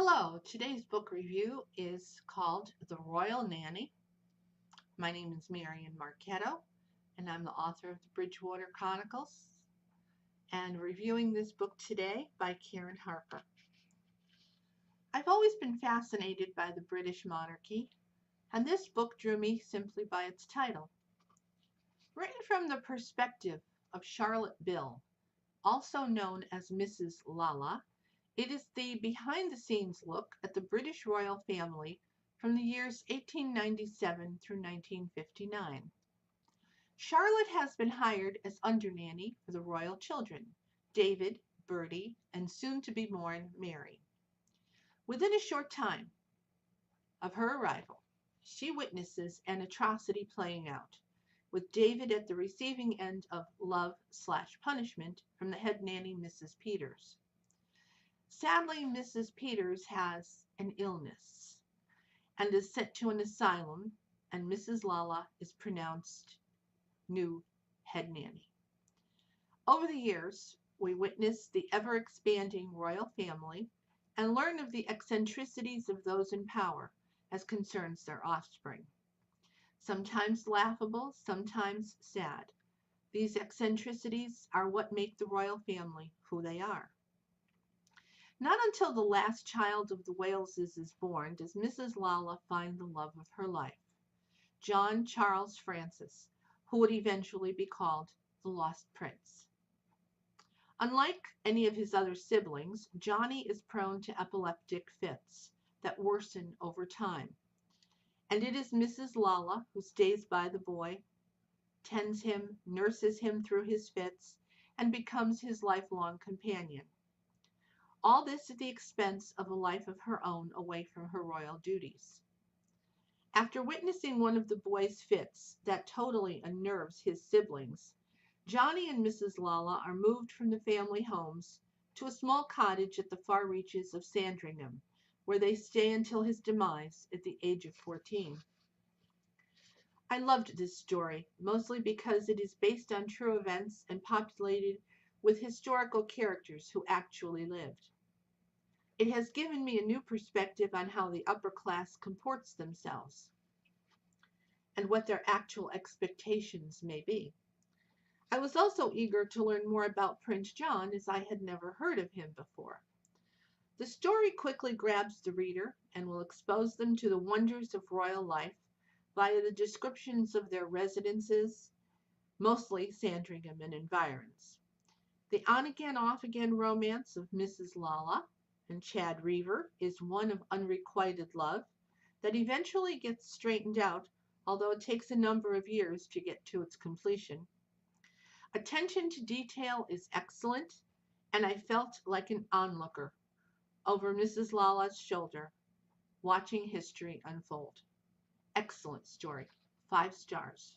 Hello, today's book review is called The Royal Nanny. My name is Marion Marchetto, and I'm the author of the Bridgewater Chronicles, and reviewing this book today by Karen Harper. I've always been fascinated by the British monarchy, and this book drew me simply by its title. Written from the perspective of Charlotte Bill, also known as Mrs. Lala, it is the behind-the-scenes look at the British royal family from the years 1897 through 1959. Charlotte has been hired as under-nanny for the royal children, David, Bertie, and soon-to-be-born Mary. Within a short time of her arrival, she witnesses an atrocity playing out, with David at the receiving end of love/punishment from the head nanny, Mrs. Peters. Sadly, Mrs. Peters has an illness and is sent to an asylum, and Mrs. Lala is pronounced new head nanny. Over the years, we witness the ever-expanding royal family and learn of the eccentricities of those in power as concerns their offspring. Sometimes laughable, sometimes sad. These eccentricities are what make the royal family who they are. Not until the last child of the Waleses is born does Mrs. Lala find the love of her life, John Charles Francis, who would eventually be called the Lost Prince. Unlike any of his other siblings, Johnny is prone to epileptic fits that worsen over time, and it is Mrs. Lala who stays by the boy, tends him, nurses him through his fits, and becomes his lifelong companion. All this at the expense of a life of her own away from her royal duties. After witnessing one of the boy's fits that totally unnerves his siblings, Johnny and Mrs. Lala are moved from the family homes to a small cottage at the far reaches of Sandringham, where they stay until his demise at the age of 14. I loved this story, mostly because it is based on true events and populated with historical characters who actually lived. It has given me a new perspective on how the upper class comports themselves and what their actual expectations may be. I was also eager to learn more about Prince John, as I had never heard of him before. The story quickly grabs the reader and will expose them to the wonders of royal life via the descriptions of their residences, mostly Sandringham and environs. The on-again, off-again romance of Mrs. Lala and Chad Reaver is one of unrequited love that eventually gets straightened out, although it takes a number of years to get to its completion. Attention to detail is excellent, and I felt like an onlooker over Mrs. Lala's shoulder, watching history unfold. Excellent story. 5 stars.